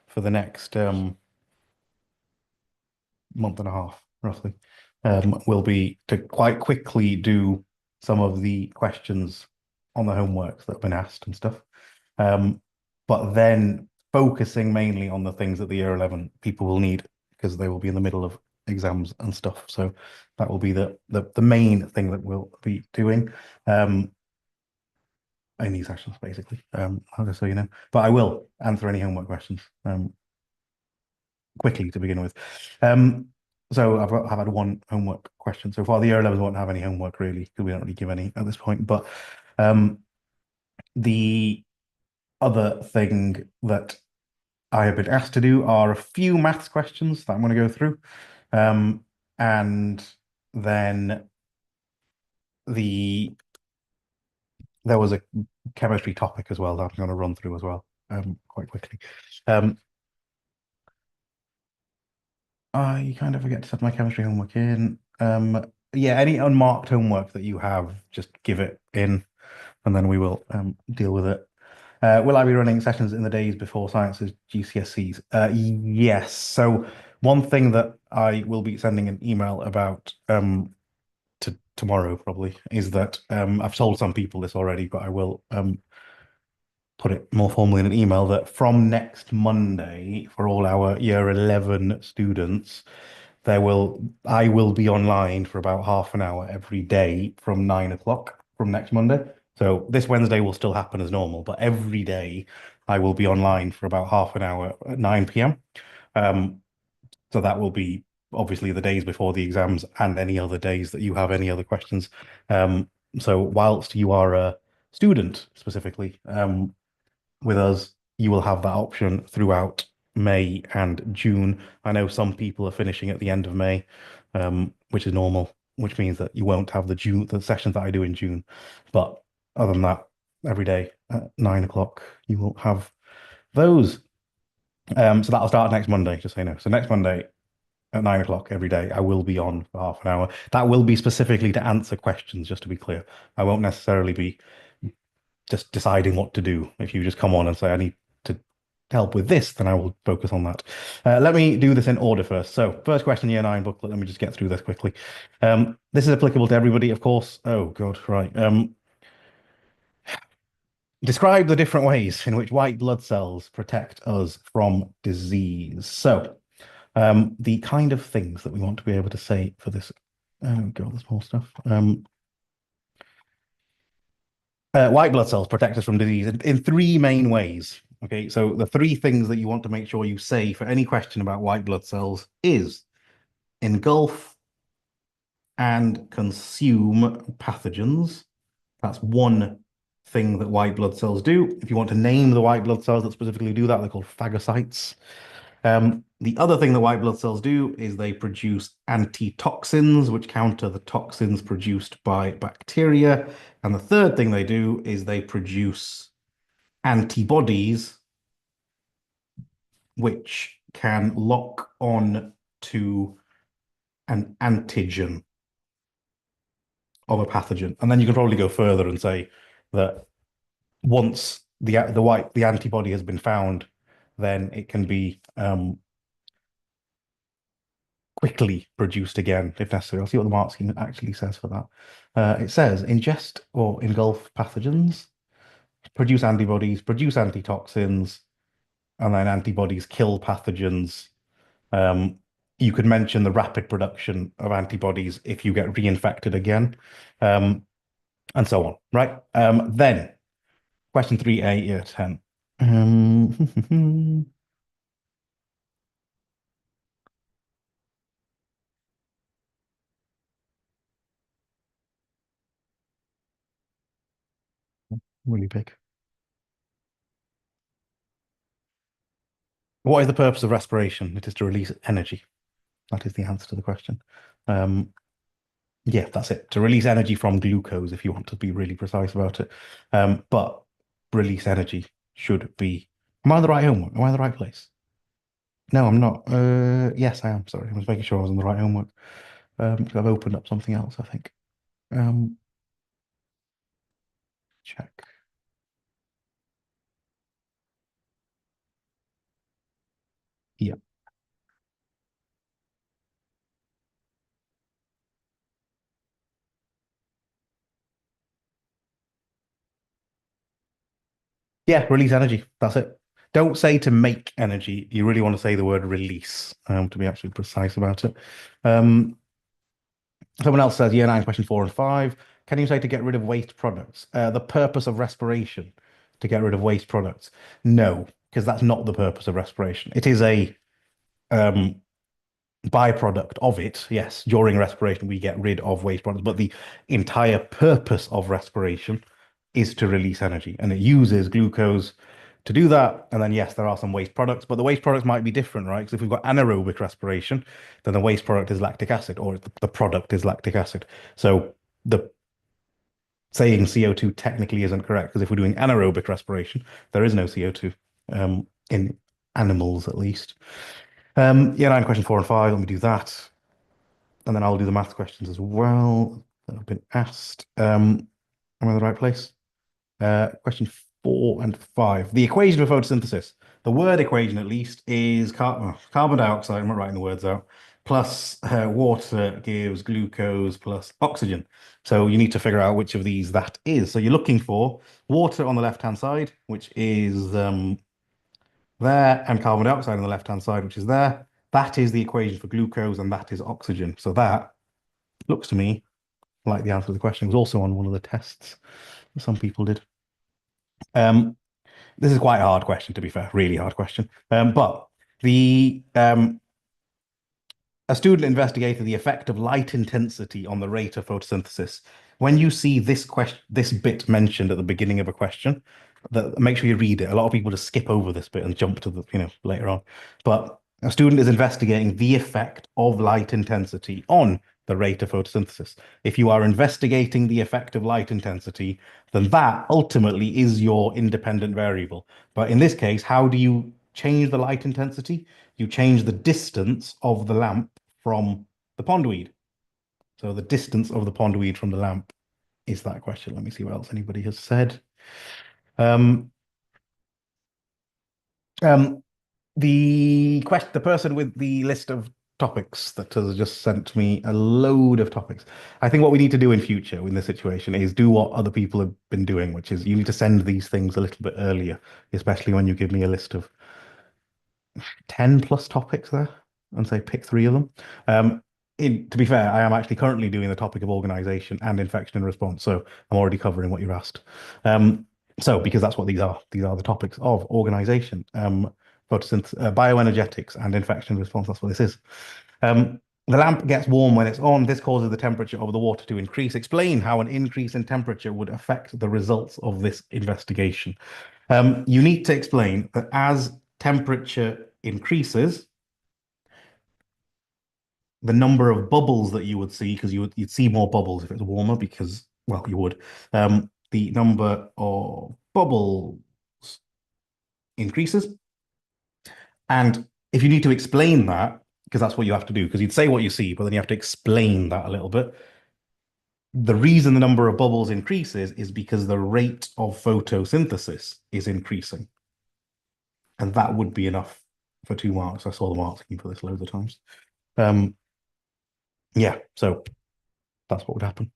for the next month and a half, roughly, will be to quite quickly do some of the questions on the homeworks that have been asked and stuff. But then focusing mainly on the things that the year 11 people will need because they will be in the middle of exams and stuff. So that will be the main thing that we'll be doing in these sessions, basically. Just so you know. But I will answer any homework questions quickly to begin with. So I've had one homework question so far. The year 11s won't have any homework really because we don't really give any at this point. But the other thing that I have been asked to do are a few maths questions that I'm going to go through. And then there was a chemistry topic as well that I'm going to run through as well quite quickly. I kind of forget to set my chemistry homework in. Yeah, any unmarked homework that you have, just give it in, and then we will deal with it. Will I be running sessions in the days before sciences GCSEs? Yes. So one thing that I will be sending an email about to tomorrow probably is that I've told some people this already, but I will put it more formally in an email that from next Monday for all our year 11 students, I will be online for about half an hour every day from 9 o'clock from next Monday. So this Wednesday will still happen as normal, but every day I will be online for about half an hour at 9 p.m. So that will be obviously the days before the exams and any other days that you have any other questions. So whilst you are a student specifically with us, you will have that option throughout May and June. I know some people are finishing at the end of May, which is normal, which means that you won't have the sessions that I do in June. But other than that, every day at 9 o'clock, you will have those. So that'll start next Monday, just so you know. So next Monday at 9 o'clock every day, I will be on for half an hour. That will be specifically to answer questions, just to be clear. I won't necessarily be just deciding what to do. If you just come on and say, I need to help with this, then I will focus on that. Let me do this in order first. So first question, year 9 booklet. Let me just get through this quickly. This is applicable to everybody, of course. Oh, God, right. Describe the different ways in which white blood cells protect us from disease. So the kind of things that we want to be able to say for this. Oh, God, there's more stuff. White blood cells protect us from disease in three main ways. Okay, so the three things that you want to make sure you say for any question about white blood cells is engulf and consume pathogens. That's one thing that white blood cells do. If you want to name the white blood cells that specifically do that, they're called phagocytes. The other thing that white blood cells do is they produce antitoxins, which counter the toxins produced by bacteria. And the third thing they do is they produce antibodies, which can lock on to an antigen of a pathogen. And then you can probably go further and say that once the antibody has been found, then it can be quickly produced again if necessary. I'll see what the mark scheme actually says for that. It says ingest or engulf pathogens, produce antibodies, produce antitoxins, and then antibodies kill pathogens. You could mention the rapid production of antibodies if you get reinfected again, and so on, right? Then question 3A, year 10. Really big. What is the purpose of respiration? It is to release energy. That is the answer to the question. Yeah, that's it. To release energy from glucose, if you want to be really precise about it. But release energy should be. Am I on the right homework? Am I in the right place? No, I'm not. Yes, I am. Sorry, I was making sure I was on the right homework. 'Cause I've opened up something else, I think. Um, check. Yeah. Yeah, release energy. That's it. Don't say to make energy. You really want to say the word release, to be actually precise about it. Um, Someone else says, year nine, question four and five. Can you say to get rid of waste products? The purpose of respiration to get rid of waste products? No, because that's not the purpose of respiration. It is a um, byproduct of it. Yes, during respiration, we get rid of waste products, but the entire purpose of respiration is to release energy, and it uses glucose to do that. And then, yes, there are some waste products, but the waste products might be different, right? Because if we've got anaerobic respiration, then the waste product is lactic acid, or the product is lactic acid. So the saying CO2 technically isn't correct, because if we're doing anaerobic respiration, there is no CO2 in animals, at least. Yeah, nine, question four and five. Let me do that. And then I'll do the math questions as well that have been asked. Am I in the right place? Question four and five. The equation for photosynthesis. The word equation, at least, is carbon dioxide. I'm not writing the words out. Plus water gives glucose plus oxygen. So you need to figure out which of these that is. So you're looking for water on the left-hand side, which is there, and carbon dioxide on the left-hand side, which is there. That is the equation for glucose, and that is oxygen. So that looks to me like the answer to the question. It was also on one of the tests that some people did. Um, this is quite a hard question, to be fair, really hard question. But the a student investigated the effect of light intensity on the rate of photosynthesis. When you see this bit mentioned at the beginning of a question, make sure you read it. A lot of people just skip over this bit and jump to the, later on. But a student is investigating the effect of light intensity on the rate of photosynthesis. If you are investigating the effect of light intensity, then that ultimately is your independent variable. But in this case, how do you change the light intensity? You change the distance of the lamp from the pondweed. So the distance of the pondweed from the lamp is that question. Let me see what else anybody has said. Um, um, the person with the list of topics that has just sent me a load of topics. I think what we need to do in future in this situation is do what other people have been doing, which is you need to send these things a little bit earlier, especially when you give me a list of 10 plus topics there and say pick three of them. To be fair, I am actually currently doing the topic of organization and infection and response, so I'm already covering what you've asked. So because that's what these are. These are the topics of organization, bioenergetics and infection response. That's what this is. The lamp gets warm when it's on. This causes the temperature of the water to increase. Explain how an increase in temperature would affect the results of this investigation. You need to explain that as temperature increases, the number of bubbles that you would see, because you'd see more bubbles if it's warmer, because, well, you would. The number of bubbles increases. And if you need to explain that, because that's what you have to do, because you'd say what you see, but then you have to explain that a little bit. The reason the number of bubbles increases is because the rate of photosynthesis is increasing. And that would be enough for 2 marks. I saw the marks for this loads of times. Yeah, so that's what would happen.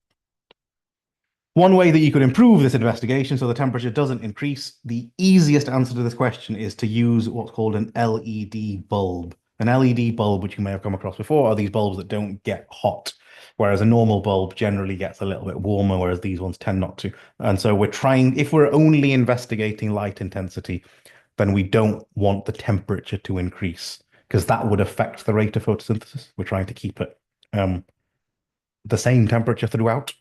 One way that you could improve this investigation so the temperature doesn't increase, the easiest answer to this question is to use what's called an LED bulb. An LED bulb, which you may have come across before, are these bulbs that don't get hot, whereas a normal bulb generally gets a little bit warmer, whereas these ones tend not to. And so if we're only investigating light intensity, then we don't want the temperature to increase because that would affect the rate of photosynthesis. We're trying to keep it the same temperature throughout.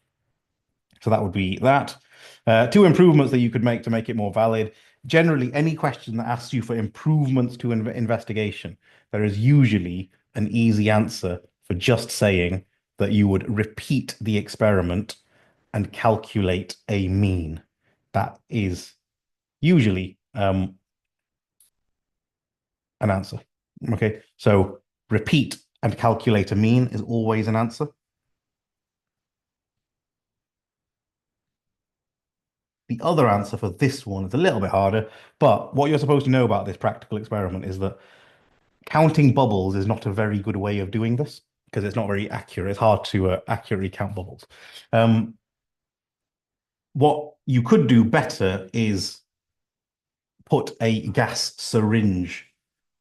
So that would be that. Two improvements that you could make to make it more valid. Generally, any question that asks you for improvements to investigation, there is usually an easy answer for just saying that you would repeat the experiment and calculate a mean. That is usually an answer. Okay, so repeat and calculate a mean is always an answer. The other answer for this one is a little bit harder, but what you're supposed to know about this practical experiment is that Counting bubbles is not a very good way of doing this because it's not very accurate. It's hard to accurately count bubbles. Um, what you could do better is put a gas syringe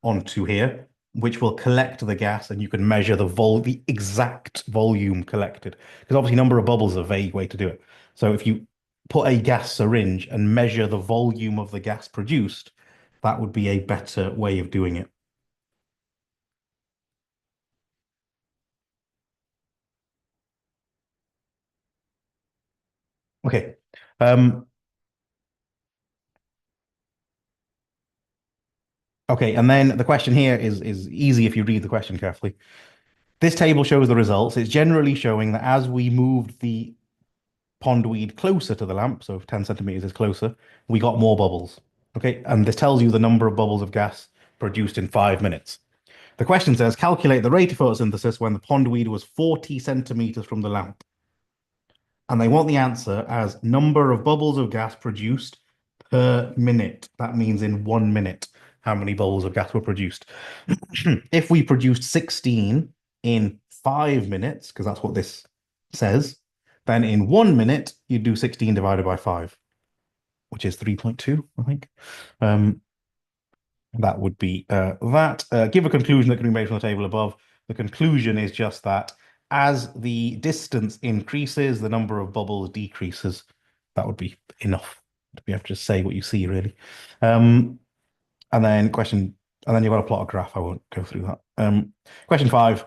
onto here, which will collect the gas, and you can measure the exact volume collected. Because obviously, number of bubbles is a vague way to do it. So if you put a gas syringe and measure the volume of the gas produced, that would be a better way of doing it. Okay. Um, okay, and then the question here is easy if you read the question carefully. This table shows the results. It's generally showing that as we moved the pondweed closer to the lamp, so if 10 centimeters is closer, we got more bubbles. Okay, and this tells you the number of bubbles of gas produced in 5 minutes. The question says, calculate the rate of photosynthesis when the pondweed was 40 centimeters from the lamp. And they want the answer as number of bubbles of gas produced per minute. That means in 1 minute, how many bubbles of gas were produced. If we produced 16 in 5 minutes, because that's what this says, then in 1 minute, you do 16 divided by 5, which is 3.2, I think. Um, that would be that. Give a conclusion that can be made from the table above. The conclusion is just that as the distance increases, the number of bubbles decreases. That would be enough to be able to just say what you see, really. And then you've got to plot a graph. I won't go through that. Question 5.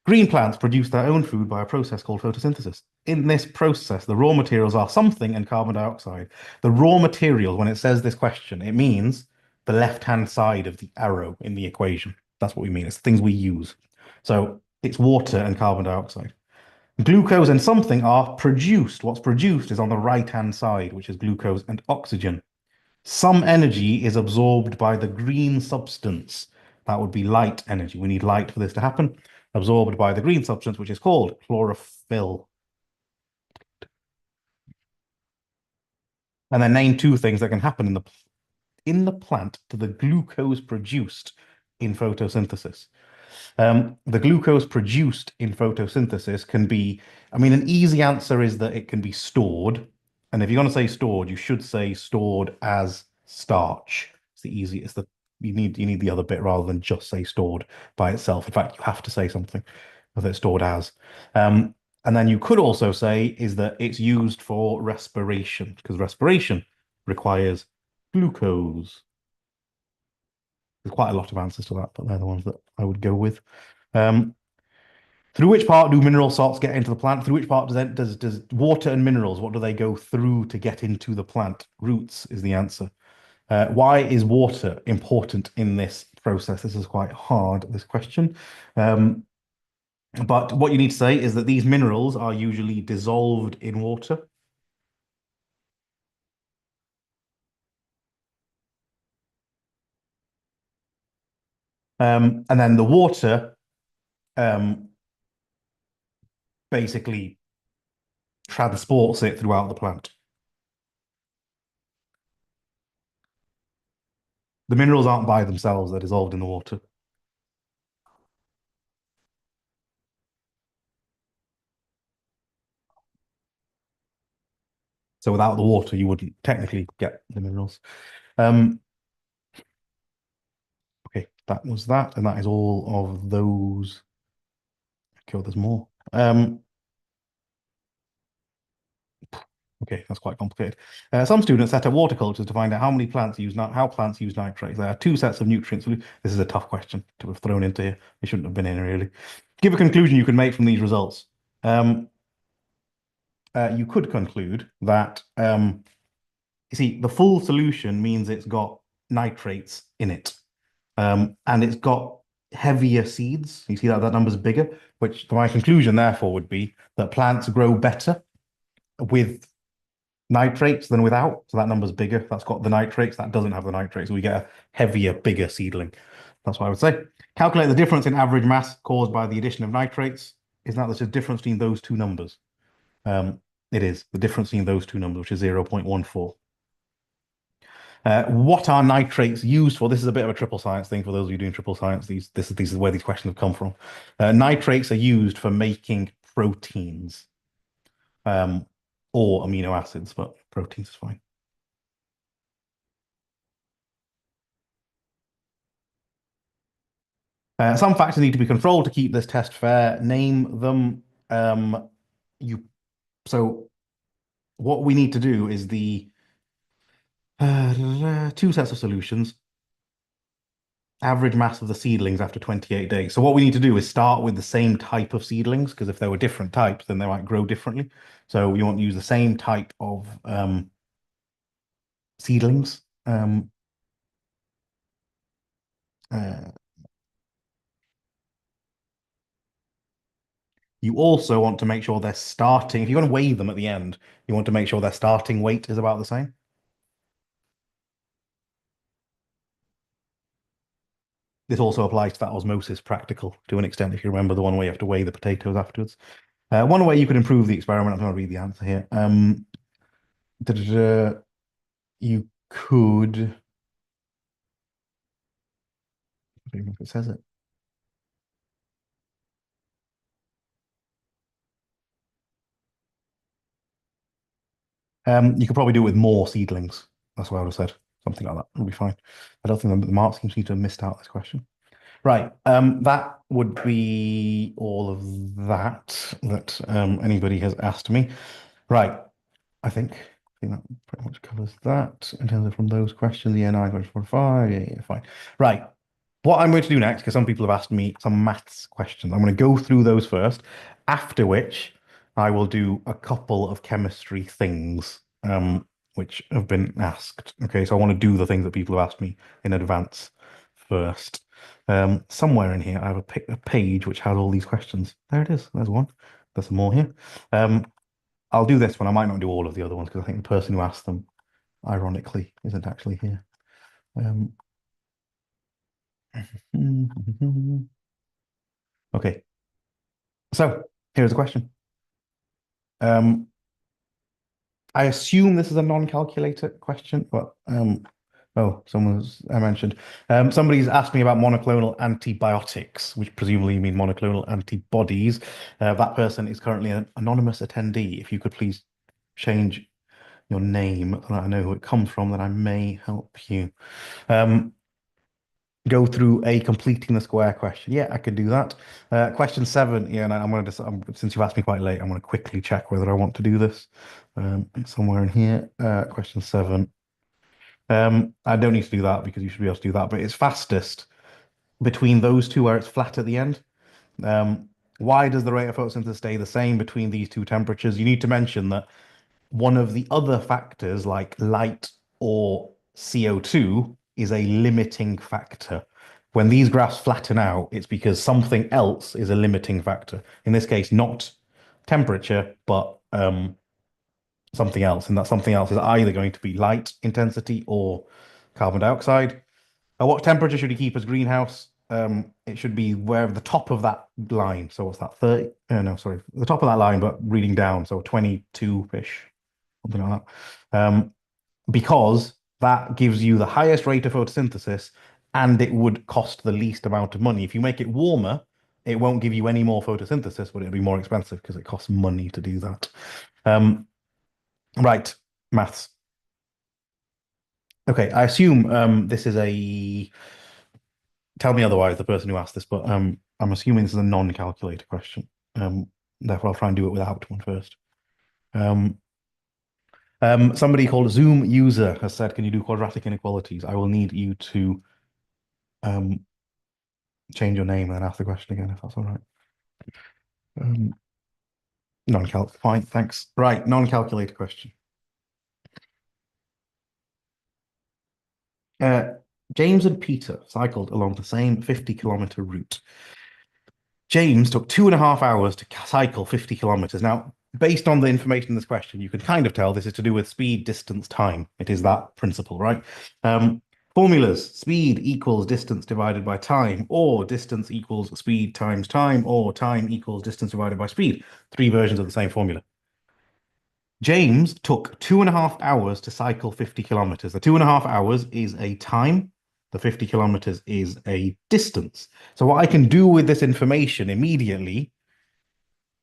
Green plants produce their own food by a process called photosynthesis. In this process, the raw materials are something and carbon dioxide. The raw materials, when it says this question, it means the left-hand side of the arrow in the equation. That's what we mean. It's things we use. So it's water and carbon dioxide. Glucose and something are produced. What's produced is on the right-hand side, which is glucose and oxygen. Some energy is absorbed by the green substance. That would be light energy. We need light for this to happen. Absorbed by the green substance, which is called chlorophyll. And then name two things that can happen in the plant to the glucose produced in photosynthesis. The glucose produced in photosynthesis can be, I mean, an easy answer is that it can be stored. And if you're going to say stored, you should say stored as starch. It's the easiest. You need the other bit rather than just say stored by itself. In fact, you have to say something that it's stored as. And then you could also say is that it's used for respiration because respiration requires glucose. There's quite a lot of answers to that, but they're the ones that I would go with. Um, through which part do mineral salts get into the plant? Through which part does water and minerals, what do they go through to get into the plant? Roots is the answer. Why is water important in this process? This is quite hard, this question. But what you need to say is that these minerals are usually dissolved in water. And then the water um, basically transports it throughout the plant. The minerals aren't by themselves, they're dissolved in the water. So without the water, you wouldn't technically get the minerals. Um, okay, that was that, and that is all of those. Okay, well, there's more. Okay, that's quite complicated. Some students set up water cultures to find out how plants use nitrates. There are two sets of nutrients. This is a tough question to have thrown into here. It shouldn't have been in really. Give a conclusion you can make from these results. You could conclude that you see the full solution means it's got nitrates in it, and it's got heavier seeds. You see that number's bigger, which my conclusion therefore would be that plants grow better with nitrates than without. So that number's bigger. That's got the nitrates. That doesn't have the nitrates. So we get a heavier, bigger seedling. That's what I would say. Calculate the difference in average mass caused by the addition of nitrates. Isn't that the difference between those two numbers? It is the difference between those two numbers, which is 0.14. What are nitrates used for? This is a bit of a triple science thing for those of you doing triple science. These is where these questions have come from. Nitrates are used for making proteins, um, or amino acids, but proteins is fine. Some factors need to be controlled to keep this test fair. Name them. You so what we need to do is the two sets of solutions, average mass of the seedlings after 28 days. So what we need to do is start with the same type of seedlings, because if there were different types, then they might grow differently. So you want to use the same type of seedlings. Uh, you also want to make sure they're starting, if you're going to weigh them at the end, you want to make sure their starting weight is about the same. This also applies to that osmosis practical to an extent, if you remember the one where you have to weigh the potatoes afterwards. One way you could improve the experiment, I'm going to read the answer here. You could, I don't know if it says it. You could probably do it with more seedlings. That's what I would have said. Something like that would be fine. I don't think the marks seem to have missed out this question. Right. That would be all of that anybody has asked me. Right. I think that pretty much covers that in terms of from those questions. Yeah, 9.45. Yeah, fine. Right. What I'm going to do next, because some people have asked me some maths questions, I'm going to go through those first, after which I will do a couple of chemistry things, which have been asked. Okay, so I want to do the things that people have asked me in advance first. Somewhere in here, I have a page which has all these questions. There it is. There's one. There's some more here. I'll do this one. I might not do all of the other ones because I think the person who asked them, ironically, isn't actually here. Um, okay, so here's a question. Um, I assume this is a non-calculator question, but oh, I mentioned. Somebody's asked me about monoclonal antibiotics, which presumably mean monoclonal antibodies. That person is currently an anonymous attendee. If you could please change your name so that I know who it comes from, then I may help you. Um, Go through a completing the square question. Yeah, I can do that. Question 7. Yeah, and I'm going to since you've asked me quite late, I'm going to quickly check whether I want to do this. It's somewhere in here. Question 7. I don't need to do that because you should be able to do that, but it's fastest between those two where it's flat at the end. Um, why does the rate of photosynthesis stay the same between these two temperatures? You need to mention that one of the other factors, like light or CO2, is a limiting factor. When these graphs flatten out, it's because something else is a limiting factor. In this case, not temperature, but something else. And that something else is either going to be light intensity or carbon dioxide. At what temperature should you keep as greenhouse? It should be where the top of that line. So what's that? 30? No, sorry. The top of that line, but reading down. So 22-ish, something like that. Because that gives you the highest rate of photosynthesis and it would cost the least amount of money. If you make it warmer, it won't give you any more photosynthesis, but it'll be more expensive because it costs money to do that. Right, maths. Okay, I assume this is a tell me otherwise, the person who asked this, but I'm assuming this is a non-calculator question. Therefore, I'll try and do it without one first. Um, Somebody called Zoom user has said, "Can you do quadratic inequalities?" I will need you to um, change your name and then ask the question again, if that's all right. Um, non-calc, fine, thanks. Right, non-calculator question. Uh, James and Peter cycled along the same 50-kilometer route. James took 2.5 hours to cycle 50 kilometers. Now, based on the information in this question, you can kind of tell this is to do with speed, distance, time. It is that principle, right? Formulas: speed equals distance divided by time, or distance equals speed times time, or time equals distance divided by speed. 3 versions of the same formula. James took 2.5 hours to cycle 50 kilometers. The 2.5 hours is a time. The 50 kilometers is a distance. So what I can do with this information immediately,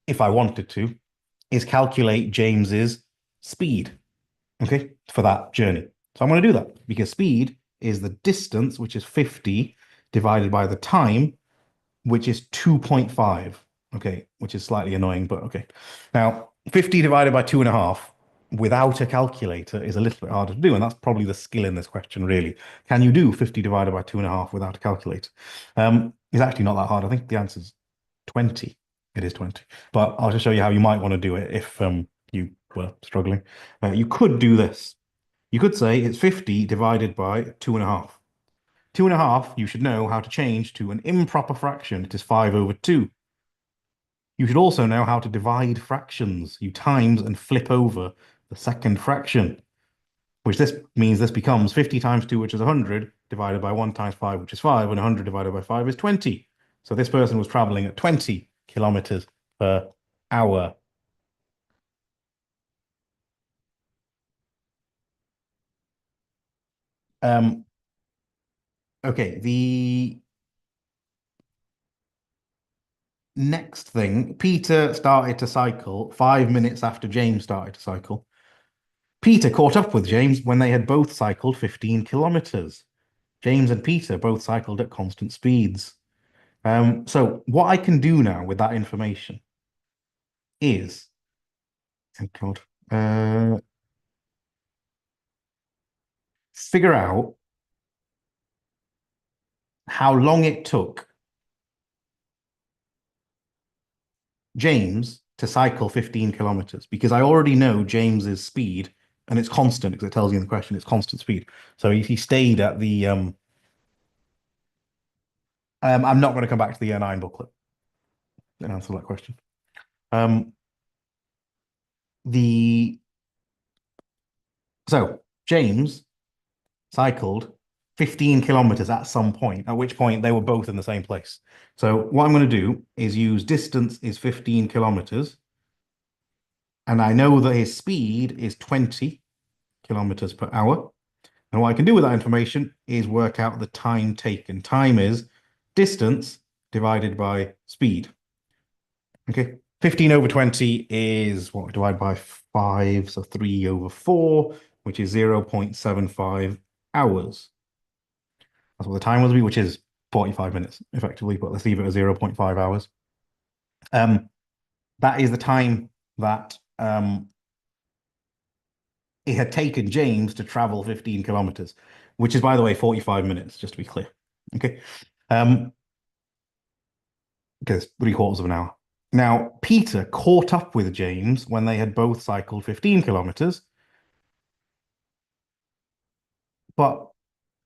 if I wanted to, is calculate James's speed, okay, for that journey. So I'm going to do that because speed is the distance, which is 50, divided by the time, which is 2.5. Okay, which is slightly annoying, but okay. Now, 50 divided by 2.5 without a calculator is a little bit harder to do, and that's probably the skill in this question, really. Can you do 50 divided by 2.5 without a calculator? It's actually not that hard. I think the answer is 20. It is 20. But I'll just show you how you might want to do it if you were struggling. You could do this. You could say it's 50 divided by 2.5. 2.5, you should know how to change to an improper fraction. It is 5 over 2. You should also know how to divide fractions. You times and flip over the second fraction, which this means this becomes 50 times 2, which is 100, divided by 1 times 5, which is 5, and 100 divided by 5 is 20. So this person was traveling at 20 kilometers per hour. Um, okay, the next thing, Peter started to cycle 5 minutes after James started to cycle. Peter caught up with James when they had both cycled 15 kilometers. James and Peter both cycled at constant speeds. So what I can do now with that information is, oh God, figure out how long it took James to cycle 15 kilometers because I already know James's speed and it's constant because it tells you in the question it's constant speed. So if he stayed at the I'm not going to come back to the year 9 booklet and answer that question. Um, the So James cycled 15 kilometers at some point, at which point they were both in the same place. So what I'm going to do is use distance is 15 kilometers, and I know that his speed is 20 kilometers per hour. And what I can do with that information is work out the time taken. Time is distance divided by speed. Okay, 15 over 20 is what we divide by 5, so 3 over 4, which is 0.75 hours. That's what the time will be, which is 45 minutes effectively, but let's leave it at 0.5 hours. That is the time that it had taken James to travel 15 kilometers, which is, by the way, 45 minutes, just to be clear. Okay. Because 3/4 of an hour. Now, Peter caught up with James when they had both cycled 15 kilometers, but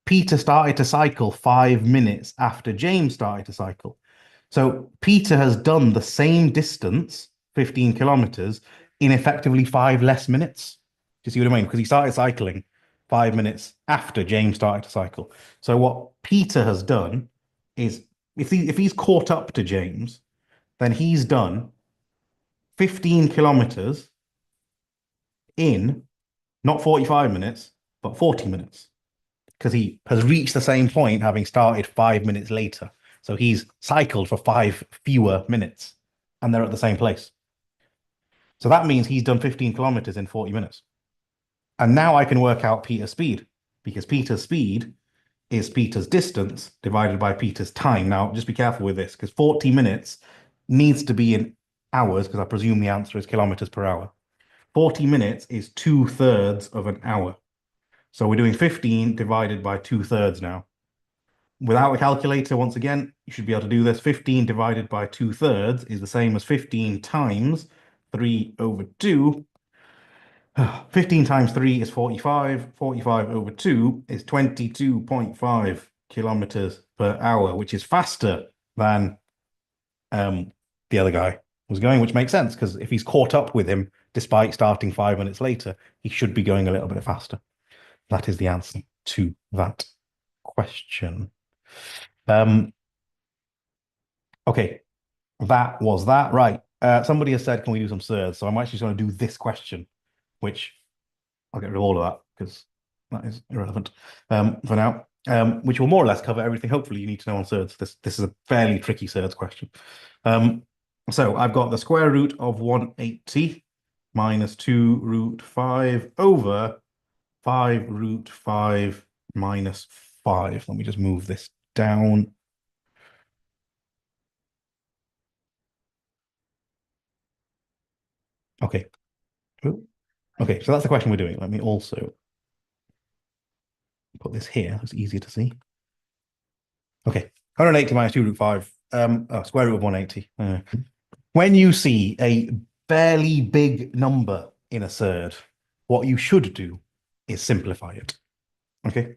Peter started to cycle 5 minutes after James started to cycle. So Peter has done the same distance, 15 kilometers, in effectively 5 less minutes. Do you see what I mean? Because he started cycling 5 minutes after James started to cycle. So what Peter has done is if he's caught up to James, then he's done 15 kilometers in not 45 minutes, but 40 minutes because he has reached the same point having started 5 minutes later. So he's cycled for 5 fewer minutes and they're at the same place. So that means he's done 15 kilometers in 40 minutes. And now I can work out Peter's speed because Peter's speed is Peter's distance divided by Peter's time. Now, just be careful with this because 40 minutes needs to be in hours because I presume the answer is kilometers per hour. 40 minutes is 2/3 of an hour. So we're doing 15 divided by 2/3 now. Without a calculator, once again, you should be able to do this. 15 divided by 2/3 is the same as 15 times 3 over 2. 15 times 3 is 45. 45 over 2 is 22.5 kilometers per hour, which is faster than the other guy was going, which makes sense because if he's caught up with him despite starting 5 minutes later, he should be going a little bit faster. That is the answer to that question. Okay, that was that. Right. Somebody has said, can we do some surds? So I'm actually going to do this question. which I'll get rid of all of that because that is irrelevant for now, which will more or less cover everything hopefully you need to know on surds. This is a fairly tricky surds question. So I've got the square root of 180 minus 2 root 5 over 5 root 5 minus 5. Let me just move this down. Okay. Okay, so that's the question we're doing. Let me also put this here. It's easier to see. Okay, 180 minus 2 root 5. Square root of 180. When you see a fairly big number in a surd, what you should do is simplify it. Okay.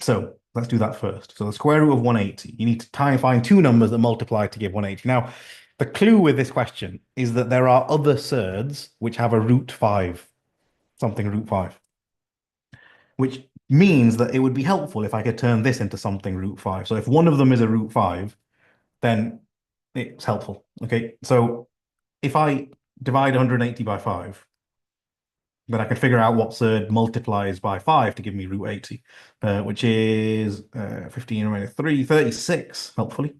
So let's do that first. So the square root of 180, you need to find two numbers that multiply to give 180. Now, the clue with this question is that there are other surds which have a root 5, something root 5, which means that it would be helpful if I could turn this into something root 5. So if one of them is a root 5, then it's helpful. Okay, so if I divide 180 by 5, then I can figure out what surd multiplies by 5 to give me root 80, which is 15 minus 3, 36, helpfully.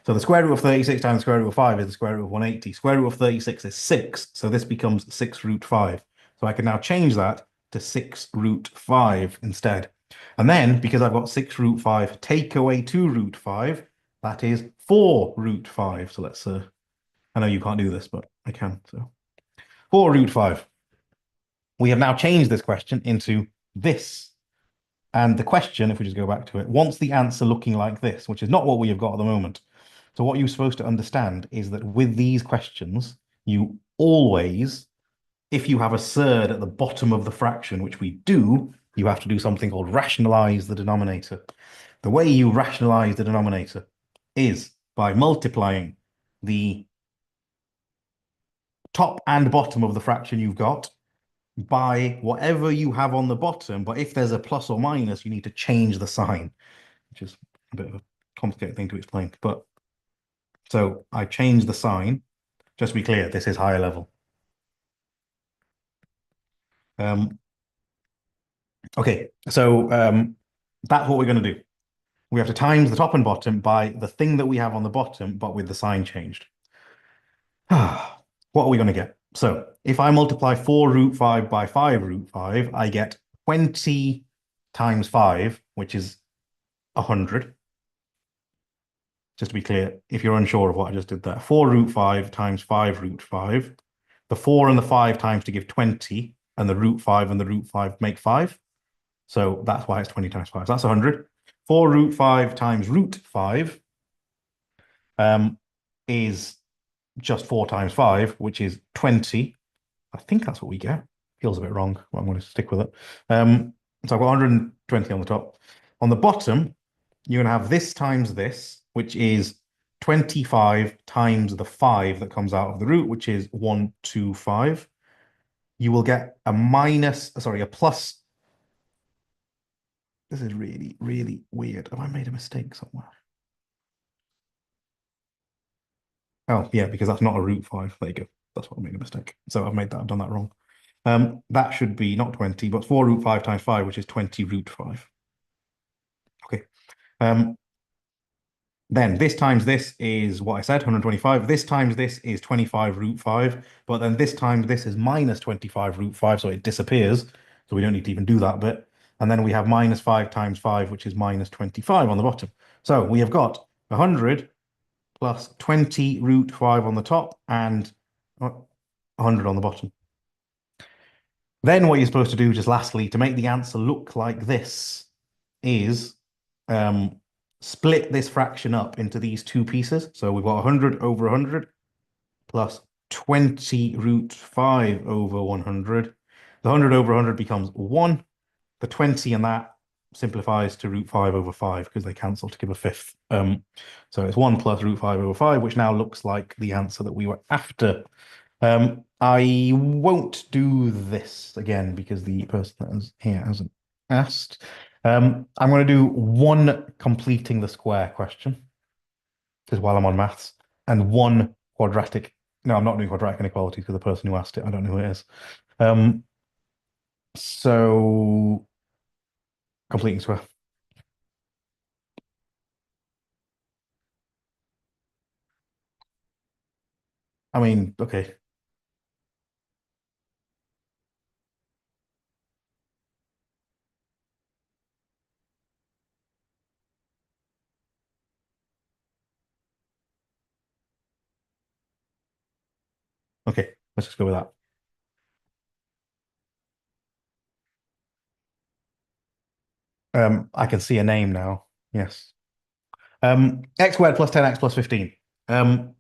So the square root of 36 times the square root of 5 is the square root of 180. Square root of 36 is 6, so this becomes 6 root 5. So I can now change that to 6 root 5 instead. And then, because I've got 6 root 5, take away 2 root 5, that is 4 root 5. So let's, I know you can't do this, but I can. So 4 root 5. We have now changed this question into this. And the question, if we just go back to it, wants the answer looking like this, which is not what we have got at the moment. So what you're supposed to understand is that with these questions, you always, if you have a surd at the bottom of the fraction, which we do, you have to do something called rationalize the denominator. The way you rationalize the denominator is by multiplying the top and bottom of the fraction you've got by whatever you have on the bottom, but if there's a plus or minus, you need to change the sign, which is a bit of a complicated thing to explain. But so I changed the sign. Just to be clear, this is higher level. Okay, so that's what we're going to do. We have to times the top and bottom by the thing that we have on the bottom, but with the sign changed. What are we going to get? So if I multiply 4 root 5 by 5 root 5, I get 20 times 5, which is 100. Just to be clear, if you're unsure of what I just did there, 4 root 5 times 5 root 5. The 4 and the 5 times to give 20, and the root 5 and the root 5 make 5. So that's why it's 20 times 5. So that's 100. 4 root 5 times root 5 is just 4 times 5, which is 20. I think that's what we get. Feels a bit wrong, but I'm going to stick with it. So I've got 120 on the top. On the bottom, you're going to have this times this, which is 25 times the 5 that comes out of the root, which is 125. You will get a plus. This is really, really weird. Have I made a mistake somewhere? Oh, yeah, because that's not a root 5. There you go. That's what I made a mistake. So I've done that wrong. That should be not 20, but 4 root 5 times 5, which is 20 root 5. Okay. Then this times this is what I said, 125. This times this is 25 root 5. But then this times this is minus 25 root 5, so it disappears. So we don't need to even do that bit. And then we have minus 5 times 5, which is minus 25 on the bottom. So we have got 100 plus 20 root 5 on the top and 100 on the bottom. Then what you're supposed to do, just lastly, to make the answer look like this, is split this fraction up into these two pieces. So we've got 100 over 100 plus 20 root 5 over 100. The 100 over 100 becomes 1. The 20 and that simplifies to root 5 over 5 because they cancel to give a fifth. So it's 1 plus root 5 over 5, which now looks like the answer that we were after. I won't do this again because the person that is here hasn't asked. I'm going to do one completing the square question, because while I'm on maths, and one quadratic No, I'm not doing quadratic inequalities because the person who asked it, I don't know who it is. Um, so completing square. I mean, okay. Okay, let's just go with that. I can see a name now. Yes. X squared plus 10x plus 15. Um,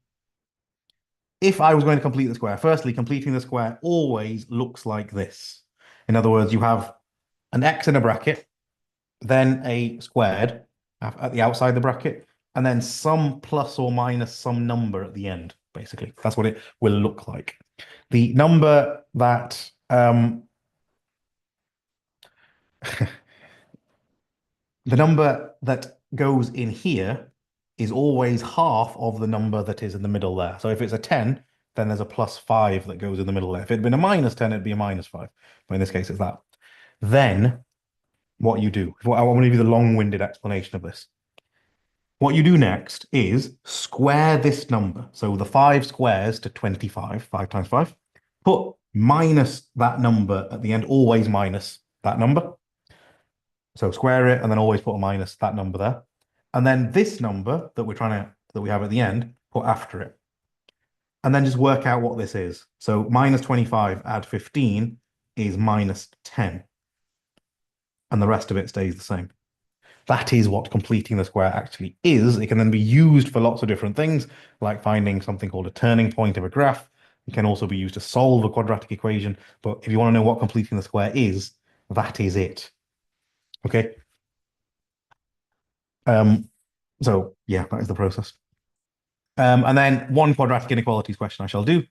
if I was going to complete the square, firstly, completing the square always looks like this. In other words, you have an x in a bracket, then a squared at the outside the bracket, and then some plus or minus some number at the end, basically. That's what it will look like. The number that the number that goes in here is always half of the number that is in the middle there. So if it's a 10, then there's a plus 5 that goes in the middle there. If it had been a minus 10, it'd be a minus 5. But in this case, it's that. Then what you do, I want to give you the long-winded explanation of this. What you do next is square this number. So the 5 squares to 25, 5 times 5. Put minus that number at the end, always minus that number. So square it and then always put a minus that number there. And then this number that we have at the end, put after it. And then just work out what this is. So minus 25 add 15 is minus 10. And the rest of it stays the same. That is what completing the square actually is. It can then be used for lots of different things, like finding something called a turning point of a graph. It can also be used to solve a quadratic equation. But if you want to know what completing the square is, that is it. Okay. So yeah, that is the process. And then one quadratic inequalities question I shall do.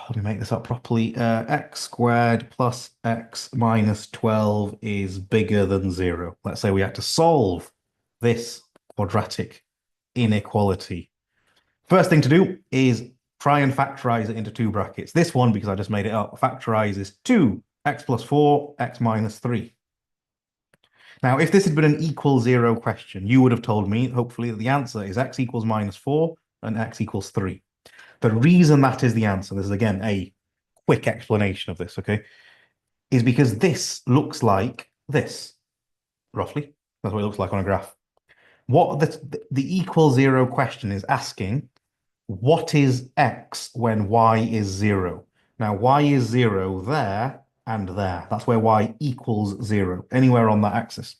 Let me make this up properly. X squared plus x minus 12 is bigger than 0. Let's say we had to solve this quadratic inequality. First thing to do is try and factorize it into two brackets. This one, because I just made it up, factorizes 2x plus 4, x minus 3. Now, if this had been an equal 0 question, you would have told me, hopefully, that the answer is x equals minus 4 and x equals 3. The reason that is the answer, this is again a quick explanation of this, okay, is because this looks like this, roughly. That's what it looks like on a graph. What the equal 0 question is asking, what is x when y is 0? Now, y is 0 there and there. That's where y equals 0, anywhere on that axis.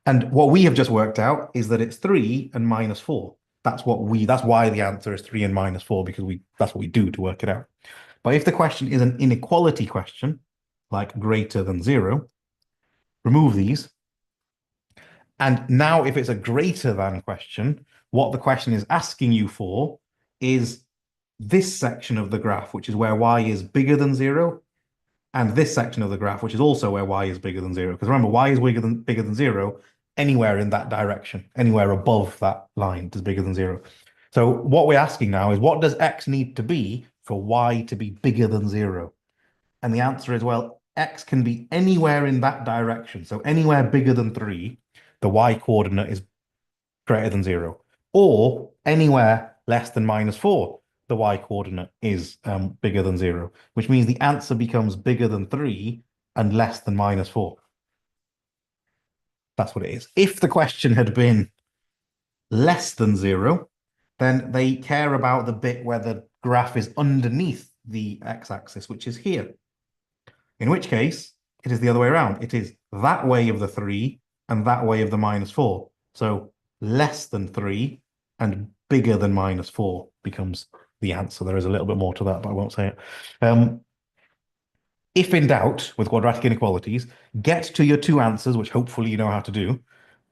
And what we have just worked out is that it's 3 and minus 4. That's why the answer is 3 and minus 4, because that's what we do to work it out. But if the question is an inequality question, like greater than 0, remove these. And now if it's a greater than question, what the question is asking you for is this section of the graph, which is where y is bigger than 0, and this section of the graph, which is also where y is bigger than 0. Because remember, y is bigger than 0 anywhere in that direction, anywhere above that line is bigger than 0. So what we're asking now is, what does x need to be for y to be bigger than 0? And the answer is, well, x can be anywhere in that direction. So anywhere bigger than 3, the y coordinate is greater than 0. Or anywhere less than minus 4, the y coordinate is bigger than 0, which means the answer becomes bigger than 3 and less than minus 4. That's what it is. If the question had been less than 0, then they care about the bit where the graph is underneath the x-axis, which is here. In which case, it is the other way around. It is that way of the 3 and that way of the minus 4. So less than 3 and bigger than minus 4 becomes the answer. There is a little bit more to that, but I won't say it. If in doubt with quadratic inequalities, get to your two answers, which hopefully you know how to do,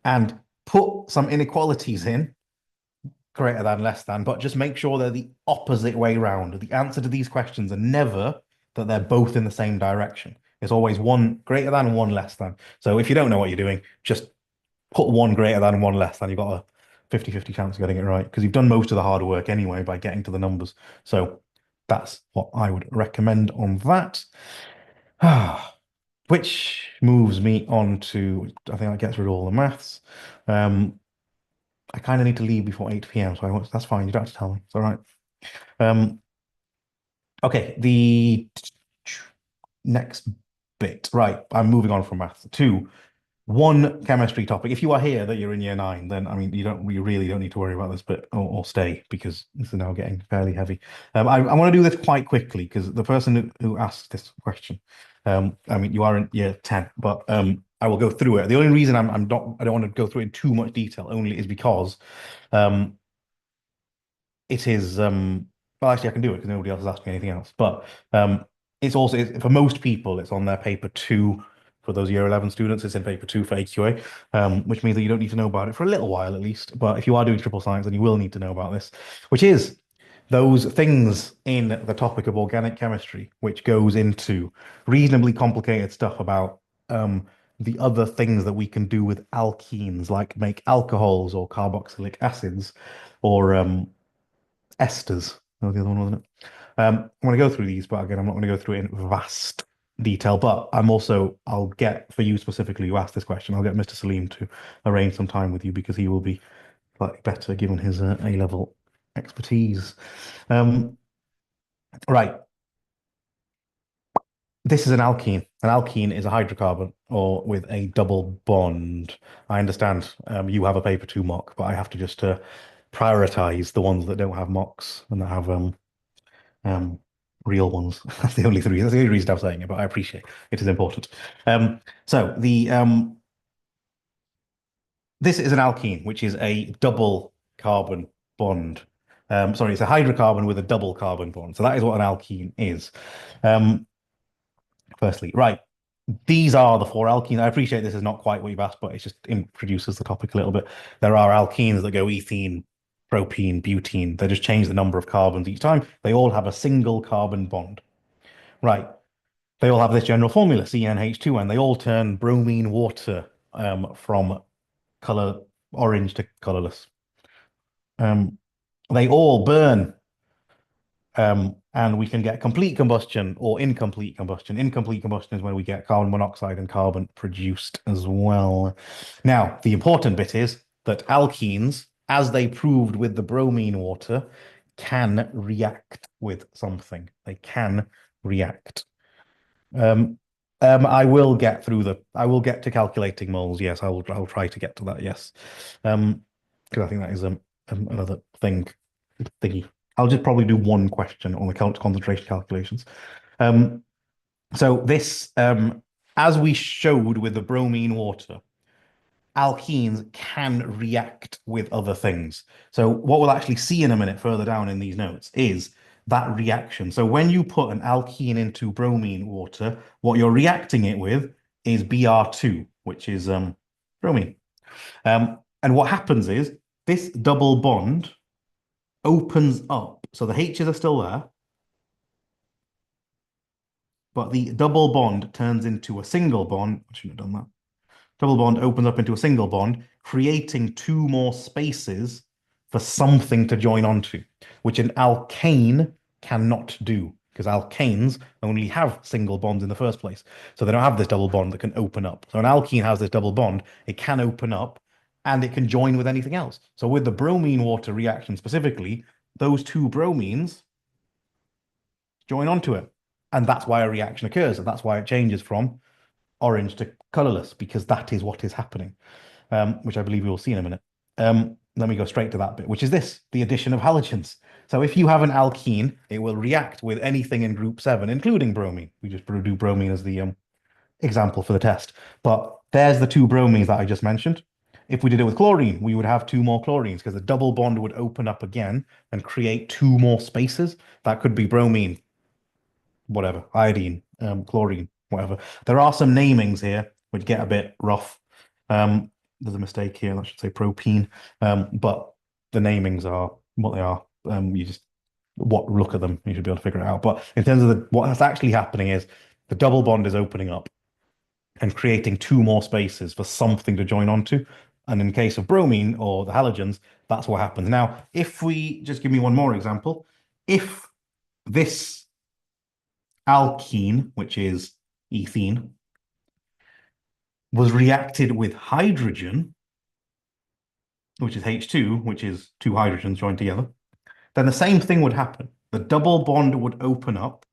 and put some inequalities in, greater than, less than, but just make sure they're the opposite way round. The answer to these questions are never that they're both in the same direction. It's always one greater than, one less than. So if you don't know what you're doing, just put one greater than, one less than. You've got 50-50 chance of getting it right because you've done most of the hard work anyway by getting to the numbers. So that's what I would recommend on that. Which moves me on to, I think that gets rid of all the maths. Um, I kind of need to leave before 8 p.m., so that's fine. You don't have to tell me. It's all right. Um, okay, the next bit. Right, I'm moving on from maths to one chemistry topic. If you are here that you're in year nine, then I mean you really don't need to worry about this bit or stay because this is now getting fairly heavy. I want to do this quite quickly because the person who asked this question, I mean you are in year 10, but I will go through it. The only reason I don't want to go through it in too much detail only is because um it is well actually I can do it because nobody else has asked me anything else. But it's also for most people it's on their paper two for those year 11 students, it's in paper two for AQA, which means that you don't need to know about it for a little while at least. But if you are doing triple science, then you will need to know about this, which is those things in the topic of organic chemistry, which goes into reasonably complicated stuff about the other things that we can do with alkenes, like make alcohols or carboxylic acids or esters. That was the other one, wasn't it? I'm going to go through these, but again, I'm not going to go through it in vast detail. But I'll get, for you specifically, you asked this question, I'll get Mr. Salim to arrange some time with you because he will be slightly better given his A-level expertise. Um, right. This is an alkene. An alkene is a hydrocarbon or with a double bond. I understand you have a paper two mock, but I have to just prioritize the ones that don't have mocks and that have um, real ones. That's the only three. That's the only reason I'm saying it, but I appreciate it is important. So the this is an alkene, which is a double carbon bond. Sorry, it's a hydrocarbon with a double carbon bond. So that is what an alkene is. Um, Firstly, right. These are the four alkenes. I appreciate this is not quite what you've asked, but it just introduces the topic a little bit. There are alkenes that go ethene, propene, butene. They just change the number of carbons each time. They all have a single carbon bond. Right. They all have this general formula, CnH2, and they all turn bromine water from color orange to colorless. They all burn and we can get complete combustion or incomplete combustion. Incomplete combustion is when we get carbon monoxide and carbon produced as well. Now, the important bit is that alkenes, as they proved with the bromine water, can react with something. They can react. Um, I will get to calculating moles. Yes, I'll try to get to that. Yes. Because I think that is another thingy. I'll just probably do one question on the concentration calculations. Um, so this, as we showed with the bromine water, alkenes can react with other things. So what we'll actually see in a minute further down in these notes is that reaction. So when you put an alkene into bromine water, what you're reacting it with is Br2, which is bromine. And what happens is this double bond opens up. So the H's are still there, but the double bond turns into a single bond. I shouldn't have done that. Double bond opens up into a single bond, creating two more spaces for something to join onto, which an alkane cannot do because alkanes only have single bonds in the first place. So they don't have this double bond that can open up. So an alkene has this double bond, it can open up and it can join with anything else. So with the bromine water reaction specifically, those two bromines join onto it. And that's why a reaction occurs. And that's why it changes from orange to colorless, because that is what is happening, which I believe we will see in a minute. Let me go straight to that bit, which is this, the addition of halogens. So if you have an alkene, it will react with anything in group 7, including bromine. We just do bromine as the example for the test. But there's the two bromines that I just mentioned. If we did it with chlorine, we would have two more chlorines because the double bond would open up again and create two more spaces. That could be bromine, whatever, iodine, chlorine, whatever. There are some namings here which get a bit rough. There's a mistake here. I should say propene. But the namings are what they are. You just look at them, you should be able to figure it out. But in terms of what's actually happening is the double bond is opening up and creating two more spaces for something to join onto. And in case of bromine or the halogens, that's what happens. Now, if we just give me one more example, if this alkene, which is ethene, was reacted with hydrogen, which is H2, which is two hydrogens joined together, then the same thing would happen. The double bond would open up,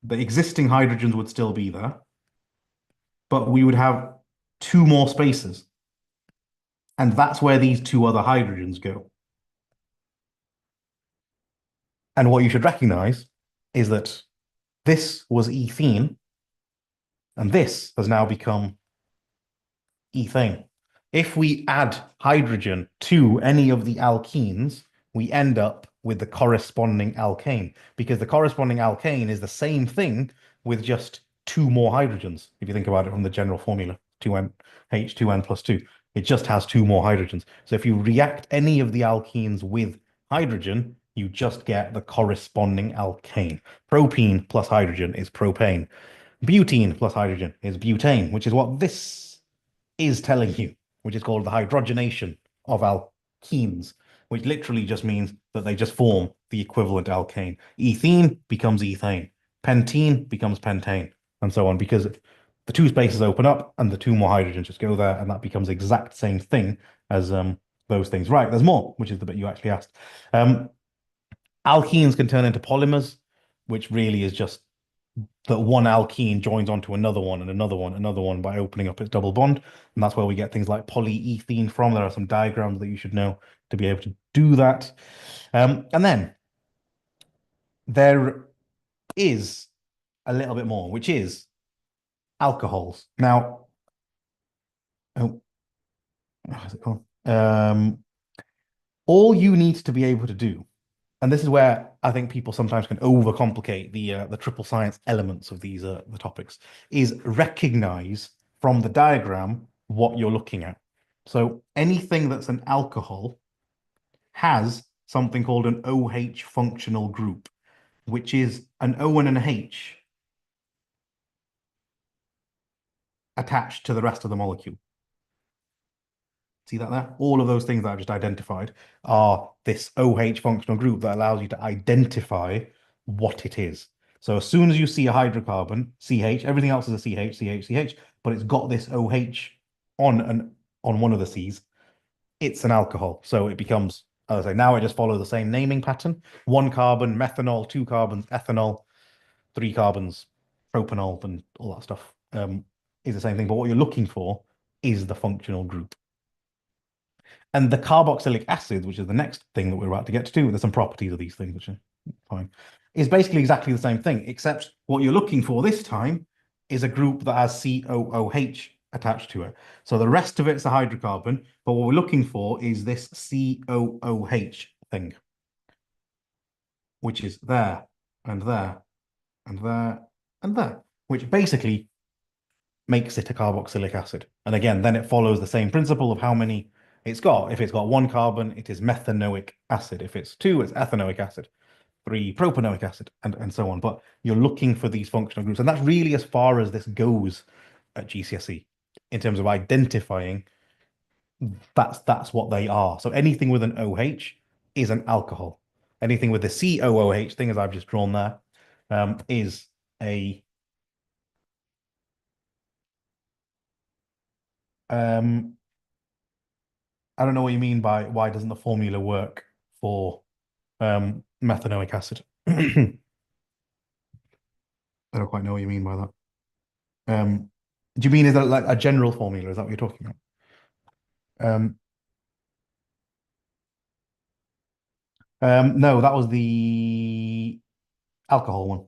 the existing hydrogens would still be there, but we would have two more spaces. And that's where these two other hydrogens go. And what you should recognize is that this was ethene, and this has now become ethane. If we add hydrogen to any of the alkenes, we end up with the corresponding alkane because the corresponding alkane is the same thing with just two more hydrogens. If you think about it from the general formula, 2n H2n plus 2, it just has two more hydrogens. So if you react any of the alkenes with hydrogen, you just get the corresponding alkane. Propene plus hydrogen is propane. Butene plus hydrogen is butane, which is what this is telling you, which is called the hydrogenation of alkenes, which literally just means that they just form the equivalent alkane. Ethene becomes ethane, pentene becomes pentane, and so on, because the two spaces open up and the two more hydrogens just go there, and that becomes the exact same thing as those things. Right, there's more, which is the bit you actually asked. Alkenes can turn into polymers, which really is just that one alkene joins onto another one and another one, another one by opening up its double bond. And that's where we get things like polyethene from. There are some diagrams that you should know to be able to do that. And then there is a little bit more, which is alcohols. Now, oh, how's it called? All you need to be able to do, and this is where I think people sometimes can overcomplicate the triple science elements of these the topics, is recognize from the diagram what you're looking at. So anything that's an alcohol has something called an OH functional group, which is an O and an H attached to the rest of the molecule. See that there? All of those things that I've just identified are this OH functional group that allows you to identify what it is. So as soon as you see a hydrocarbon, CH, everything else is a CH, CH, CH, but it's got this OH on one of the C's, it's an alcohol. So it becomes, as I say, now I just follow the same naming pattern. One carbon, methanol, two carbons, ethanol, three carbons, propanol, and all that stuff is the same thing. But what you're looking for is the functional group. And the carboxylic acid, which is the next thing that we're about to get to, there's some properties of these things, which are fine, is basically exactly the same thing, except what you're looking for this time is a group that has COOH attached to it. So the rest of it's a hydrocarbon, but what we're looking for is this COOH thing, which is there and there and there and there, which basically makes it a carboxylic acid. And again, then it follows the same principle of how many it's got. If it's got one carbon, it is methanoic acid. If it's two, it's ethanoic acid. Three, propanoic acid, and so on. But you're looking for these functional groups. And that's really as far as this goes at GCSE in terms of identifying that's what they are. So anything with an OH is an alcohol. Anything with the COOH thing, as I've just drawn there, is a I don't know what you mean by why doesn't the formula work for methanoic acid. I don't quite know what you mean by that. Do you mean is that like a general formula? Is that what you're talking about? Um, no, that was the alcohol one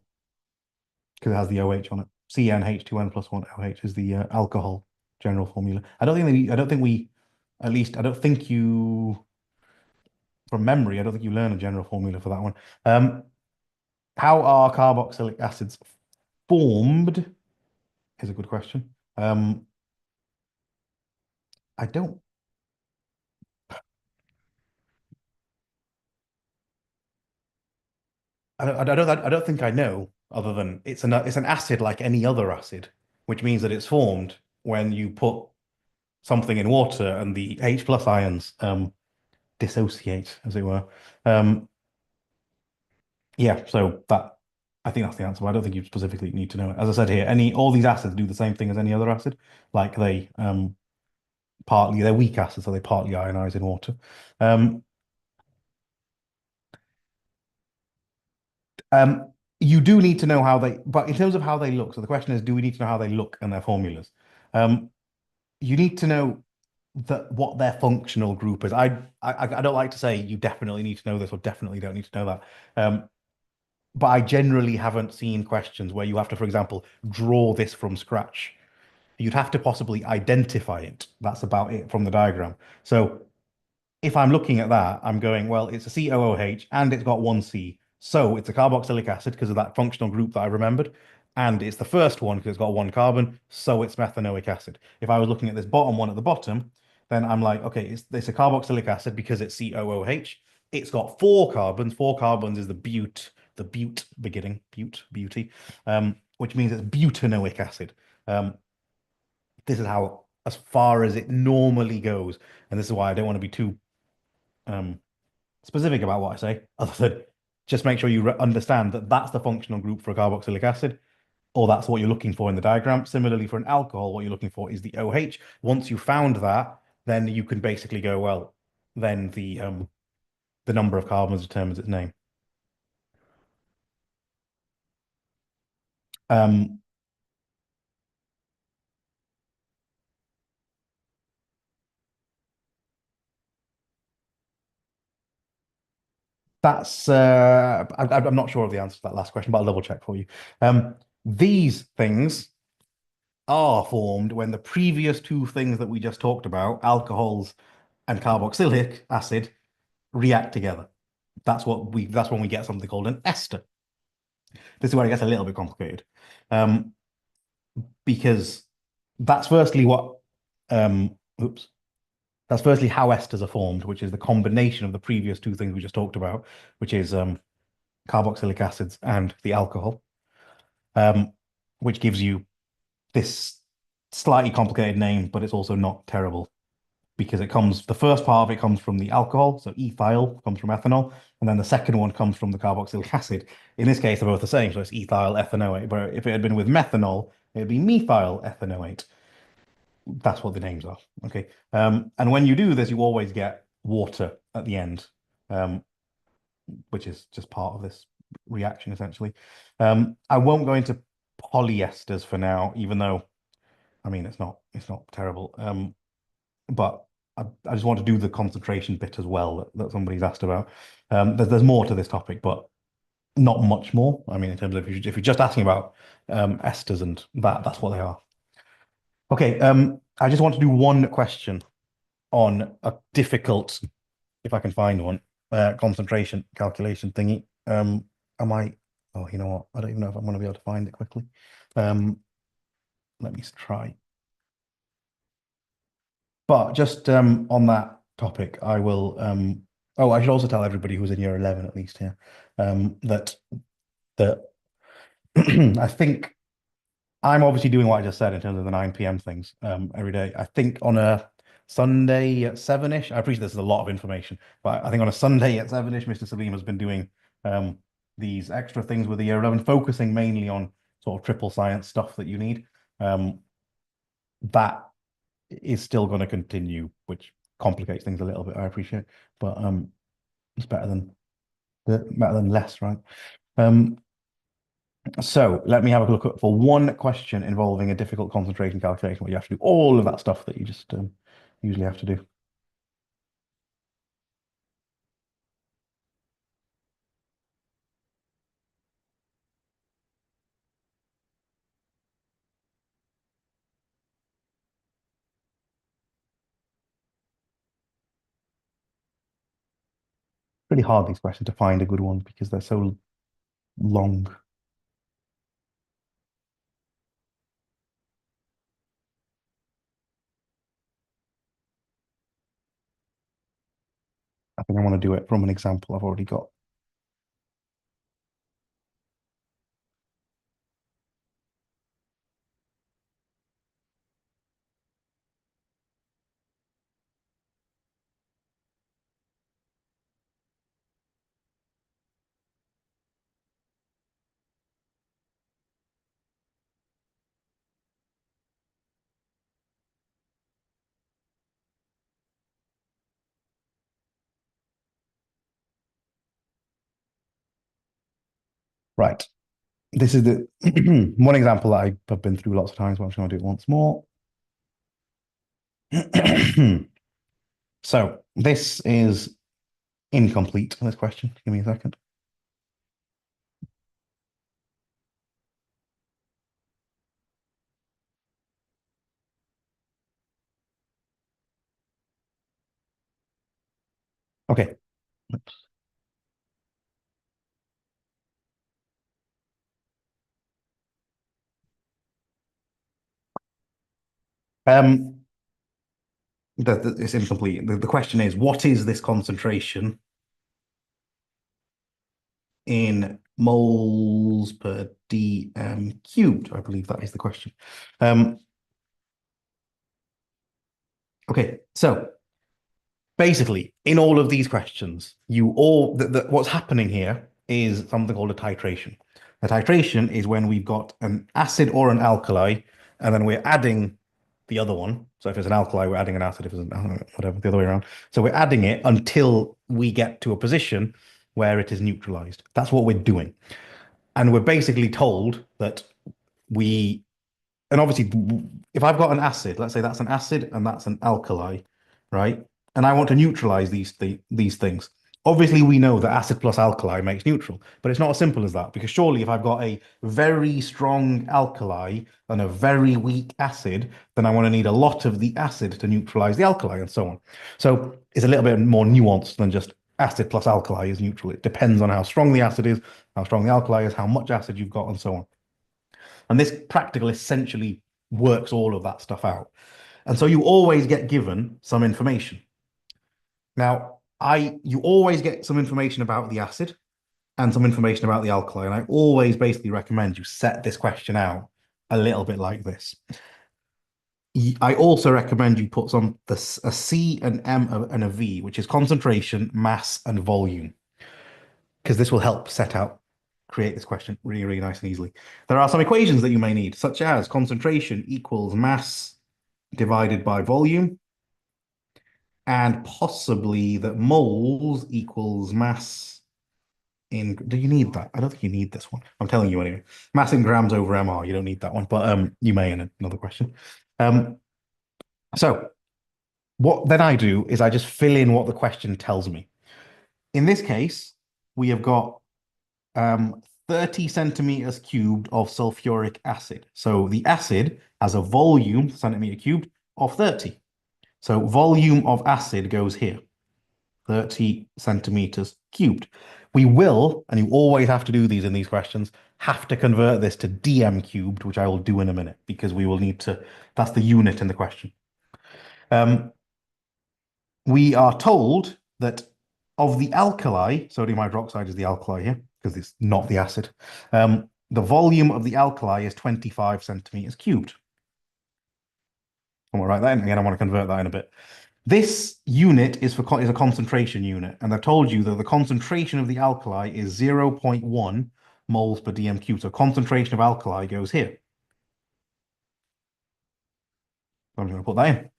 because it has the OH on it. CnH2n plus one OH is the alcohol general formula. I don't think we, at least, I don't think you, from memory, I don't think you learn a general formula for that one. How are carboxylic acids formed is a good question. I don't I don't think I know, other than it's an acid like any other acid, which means that it's formed when you put something in water, and the H plus ions dissociate, as it were. Um, yeah, so that I think that's the answer. But I don't think you specifically need to know it. As I said here, any all these acids do the same thing as any other acid, like they're weak acids, so they partly ionize in water. Um, you do need to know how they, but in terms of how they look, so the question is, do we need to know how they look and their formulas? Um, you need to know that what their functional group is. I don't like to say you definitely need to know this or definitely don't need to know that. But I generally haven't seen questions where you have to, for example, draw this from scratch. You'd have to possibly identify it. That's about it from the diagram. So if I'm looking at that, I'm going, well, it's a COOH and it's got one C. So it's a carboxylic acid because of that functional group that I remembered. And it's the first one because it's got one carbon. So it's methanoic acid. If I was looking at this bottom one at the bottom, then I'm like, okay, it's a carboxylic acid because it's COOH. It's got four carbons. Four carbons is the bute beginning, beauty, which means it's butanoic acid. Um, this is how, as far as it normally goes. And this is why I don't want to be too um, specific about what I say, other than just make sure you understand that that's the functional group for a carboxylic acid, or that's what you're looking for in the diagram. Similarly, for an alcohol, what you're looking for is the OH. Once you found that, then you can basically go, well, then the number of carbons determines its name. Um, that's I'm not sure of the answer to that last question, but I'll double check for you. These things are formed when the previous two things that we just talked about, alcohols and carboxylic acid, react together. That's when we get something called an ester. This is where it gets a little bit complicated. Um, because that's firstly what oops. That's firstly how esters are formed, which is the combination of the previous two things we just talked about, which is carboxylic acids and the alcohol, um, which gives you this slightly complicated name, but it's also not terrible because the first part of it comes from the alcohol, so ethyl comes from ethanol, and then the second one comes from the carboxylic acid. In this case, they're both the same, so it's ethyl ethanoate. But if it had been with methanol, it'd be methyl ethanoate. That's what the names are. Okay. And when you do this, you always get water at the end, um, which is just part of this reaction essentially. I won't go into polyesters for now, even though I mean it's not terrible. But I just want to do the concentration bit as well that somebody's asked about. There's more to this topic, but not much more. I mean, in terms of if you're just asking about esters and that's what they are. Okay, I just want to do one question on a difficult, if I can find one, concentration calculation thingy. Am I? Oh, you know what? I don't even know if I'm going to be able to find it quickly. Um, let me try. But just on that topic, I will. Oh, I should also tell everybody who's in year 11 at least here that I think I'm obviously doing what I just said in terms of the 9 p.m. things every day. I think on a Sunday at 7-ish, I appreciate this is a lot of information, but I think on a Sunday at 7-ish, Mr. Salim has been doing um, these extra things with the year 11, focusing mainly on sort of triple science stuff that you need. Um, that is still going to continue, which complicates things a little bit, I appreciate, but it's better than less, right? Um, so let me have a look at for one question involving a difficult concentration calculation where you have to do all of that stuff that you just usually have to do. Really hard these questions to find a good one because they're so long. I think I want to do it from an example I've already got. Right. This is the one example that I have been through lots of times, but I'm just going to do it once more. So this is incomplete, this question. Give me a second. Okay. Um, it's incomplete. The question is, what is this concentration in moles per dm cubed? I believe that is the question. Okay, so basically, in all of these questions, what's happening here is something called a titration. A titration is when we've got an acid or an alkali, and then we're adding the other one. So if it's an alkali, we're adding an acid. If it's whatever, the other way around. So we're adding it until we get to a position where it is neutralized. That's what we're doing. And we're basically told that we and obviously, if I've got an acid, let's say that's an acid and that's an alkali, right? And I want to neutralize these things. Obviously, we know that acid plus alkali makes neutral, but it's not as simple as that because surely if I've got a very strong alkali and a very weak acid, then I want to need a lot of the acid to neutralize the alkali and so on. So it's a little bit more nuanced than just acid plus alkali is neutral. It depends on how strong the acid is, how strong the alkali is, how much acid you've got, and so on. And this practical essentially works all of that stuff out. And so you always get given some information. Now, you always get some information about the acid and some information about the alkali. And I always basically recommend you set this question out a little bit like this. I also recommend you put a C, an M, and a V, which is concentration, mass, and volume, because this will help create this question really, really nice and easily. There are some equations that you may need, such as concentration equals mass divided by volume, and possibly that moles equals mass in. Do you need that? I don't think you need this one. I'm telling you anyway. Mass in grams over mR. You don't need that one, but you may in another question. Um, so what then I do is I just fill in what the question tells me. In this case, we have got 30 centimeters cubed of sulfuric acid. So the acid has a volume, centimeter cubed, of 30. So volume of acid goes here, 30 centimeters cubed. We will, and you always have to do these in these questions, have to convert this to dm cubed, which I will do in a minute, because we will need to, that's the unit in the question. We are told that of the alkali, sodium hydroxide is the alkali here, because it's not the acid. The volume of the alkali is 25 centimeters cubed. I want to write that in again. I want to convert that in a bit. This unit is a concentration unit, and I've told you that the concentration of the alkali is 0.1 moles per dm cubed. So concentration of alkali goes here. I'm going to put that in.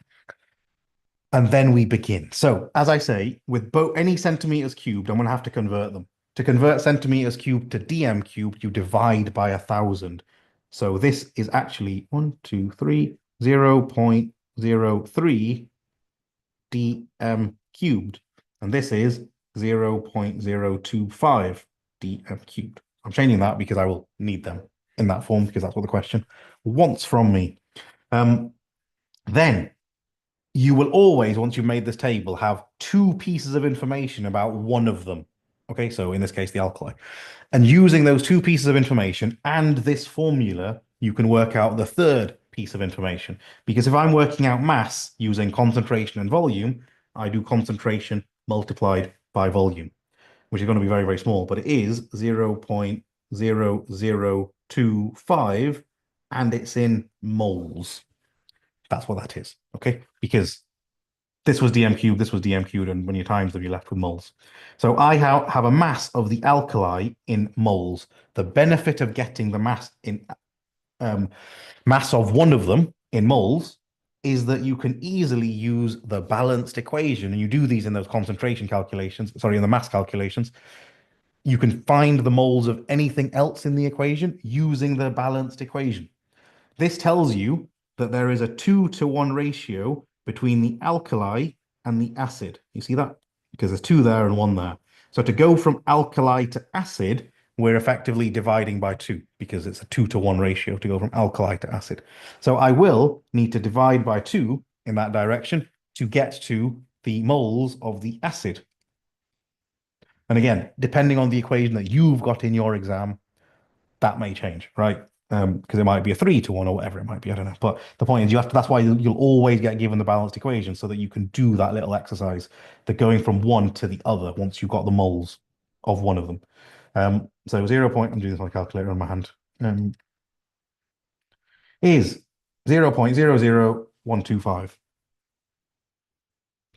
And then we begin. So, as I say, with any centimeters cubed, I'm going to have to convert them. To convert centimeters cubed to dm cubed, you divide by 1,000. So this is actually 0.03 dm cubed. And this is 0.025 dm cubed. I'm changing that because I will need them in that form because that's what the question wants from me. Then you will always, once you've made this table, have two pieces of information about one of them. Okay, so in this case, the alkali. And using those two pieces of information and this formula, you can work out the third piece of information. Because if I'm working out mass using concentration and volume, I do concentration multiplied by volume, which is going to be very, very small, but it is 0.0025, and it's in moles. That's what that is, okay? Because this was dm cubed, this was dm cubed, and when you times them, you're left with moles. So I have a mass of the alkali in moles. The benefit of getting the mass of one of them in moles is that you can easily use the balanced equation, and you do these in those concentration calculations, sorry, in the mass calculations. You can find the moles of anything else in the equation using the balanced equation. This tells you that there is a 2-to-1 ratio between the alkali and the acid. You see that? Because there's two there and one there. So to go from alkali to acid, we're effectively dividing by two because it's a 2-to-1 ratio to go from alkali to acid. So I will need to divide by two in that direction to get to the moles of the acid. And again, depending on the equation that you've got in your exam, that may change, right? Because it might be a 3-to-1 or whatever it might be. I don't know. But the point is, you have to, that's why you'll always get given the balanced equation so that you can do that little exercise, the going from one to the other once you've got the moles of one of them. So 0 point, I'm doing this on a calculator on my hand, is 0.00125.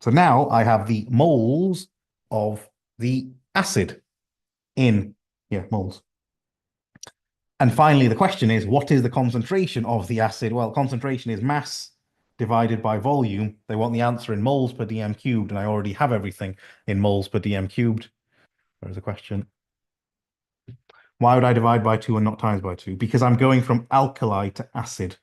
So now I have the moles of the acid in, yeah, moles. And finally, the question is, what is the concentration of the acid? Well, concentration is mass divided by volume. They want the answer in moles per dm cubed, and I already have everything in moles per dm cubed. There's a question. Why would I divide by 2 and not times by 2? Because I'm going from alkali to acid.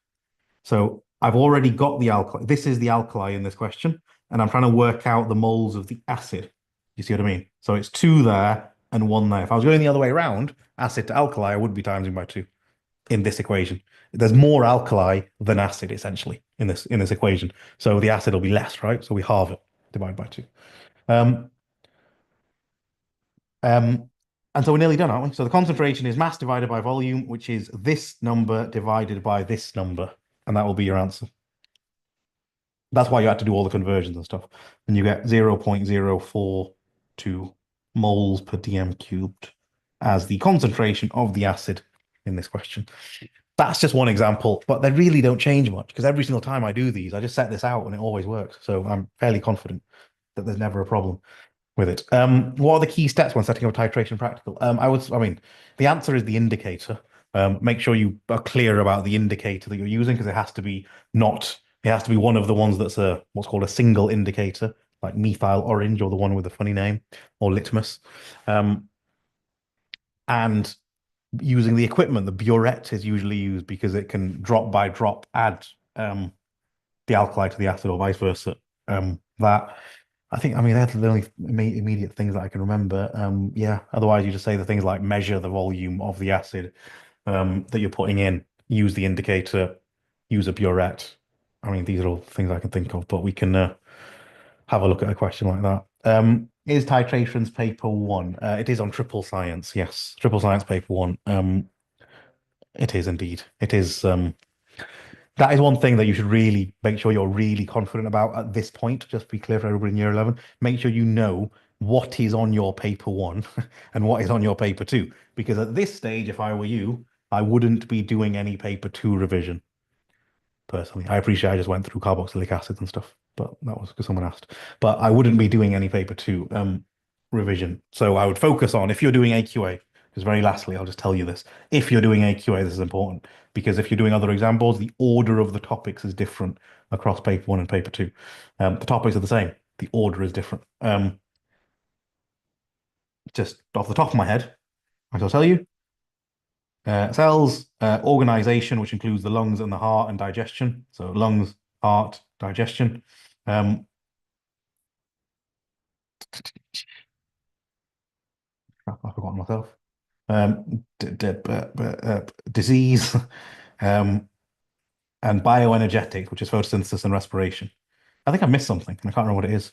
So I've already got the alkali. This is the alkali in this question, and I'm trying to work out the moles of the acid. You see what I mean? So it's 2 there and 1 there. If I was going the other way around, acid to alkali, I would be timesing by 2 in this equation. There's more alkali than acid essentially in this equation. So the acid will be less, right? So we halve it, divide by 2. Um, um, and so we're nearly done, aren't we? So the concentration is mass divided by volume, which is this number divided by this number. And that will be your answer. That's why you had to do all the conversions and stuff. And you get 0.042 moles per dm cubed as the concentration of the acid in this question. That's just one example, but they really don't change much because every single time I do these, I just set this out and it always works. So I'm fairly confident that there's never a problem with it. What are the key steps when setting up a titration practical? I mean, the answer is the indicator. Make sure you are clear about the indicator that you're using because it has to be one of the ones that's what's called a single indicator, like methyl orange or the one with a funny name, or litmus. And using the equipment, the burette is usually used because it can drop by drop add the alkali to the acid or vice versa. That I mean, that's the only immediate things that I can remember. Yeah, otherwise you just say the things like measure the volume of the acid that you're putting in, use the indicator, use a burette. I mean, these are all things I can think of, but we can have a look at a question like that. Is titrations paper one? It is on triple science, yes. Triple science paper one. It is indeed. It is that is one thing that you should really make sure you're really confident about at this point. Just to be clear for everybody in year 11. Make sure you know what is on your paper one and what is on your paper two. Because at this stage, if I were you, I wouldn't be doing any paper two revision personally. I appreciate I just went through carboxylic acid and stuff, but that was because someone asked. But I wouldn't be doing any paper two revision. So I would focus on, if you're doing AQA, because very lastly, I'll just tell you this. If you're doing AQA, this is important because if you're doing other examples, the order of the topics is different across paper one and paper two. The topics are the same. The order is different. Just off the top of my head, I shall tell you. Cells, organization, which includes the lungs and the heart and digestion. So lungs, heart, digestion. I've forgotten myself. Disease, and bioenergetics, which is photosynthesis and respiration. I think I missed something, and I can't remember what it is.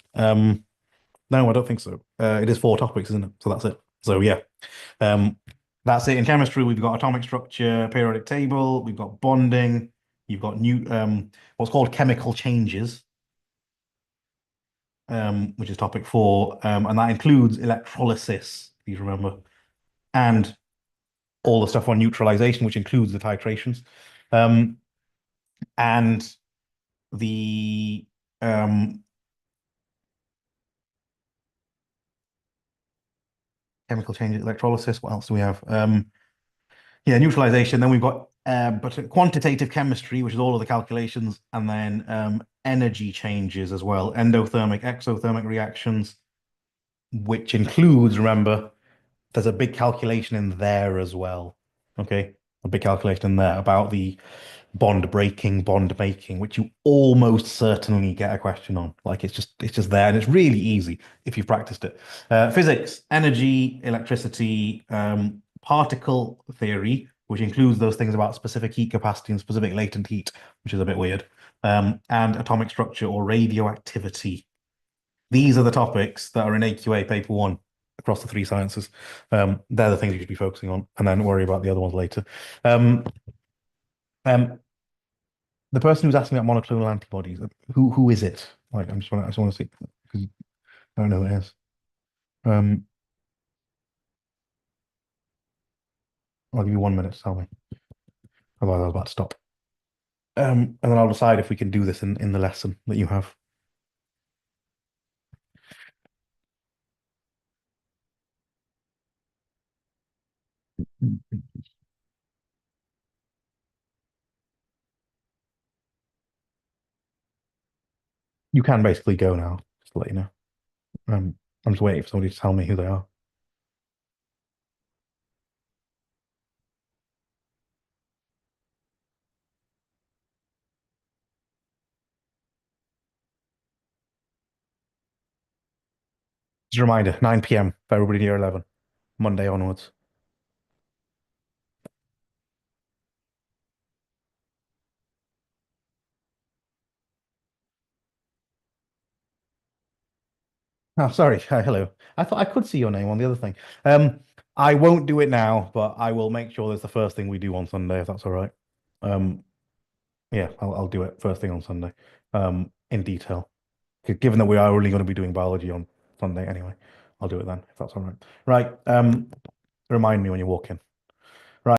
No, I don't think so. It is 4 topics, isn't it? So that's it. So yeah, that's it. In chemistry, we've got atomic structure, periodic table, we've got bonding, you've got new what's called chemical changes, which is topic 4, and that includes electrolysis, please remember, and all the stuff on neutralization, which includes the titrations, and the chemical changes, electrolysis. What else do we have? Yeah, neutralization. Then we've got but quantitative chemistry, which is all of the calculations, and then energy changes as well, endothermic, exothermic reactions, which includes, remember, there's a big calculation in there as well. Okay, a big calculation in there about the bond breaking, bond making, which you almost certainly get a question on. Like it's just there, and it's really easy if you've practiced it. Physics, energy, electricity, particle theory, which includes those things about specific heat capacity and specific latent heat, which is a bit weird, and atomic structure or radioactivity. These are the topics that are in AQA paper one across the three sciences. They're the things you should be focusing on, and then worry about the other ones later. Um, um, the person who's asking about monoclonal antibodies, who is it? Like, I just want to see because I don't know who it is. Um, I'll give you 1 minute to tell me. Otherwise, I was about to stop. And then I'll decide if we can do this in the lesson that you have. You can basically go now, just to let you know. I'm just waiting for somebody to tell me who they are. Just a reminder, 9 p.m. for everybody near 11, Monday onwards. Oh, sorry. Hi, hello. I thought I could see your name on the other thing. I won't do it now, but I will make sure it's the first thing we do on Sunday, if that's all right. Um, yeah, I'll do it first thing on Sunday, in detail. Given that we are only going to be doing biology on Sunday anyway, I'll do it then, if that's all right. Right. Remind me when you walk in.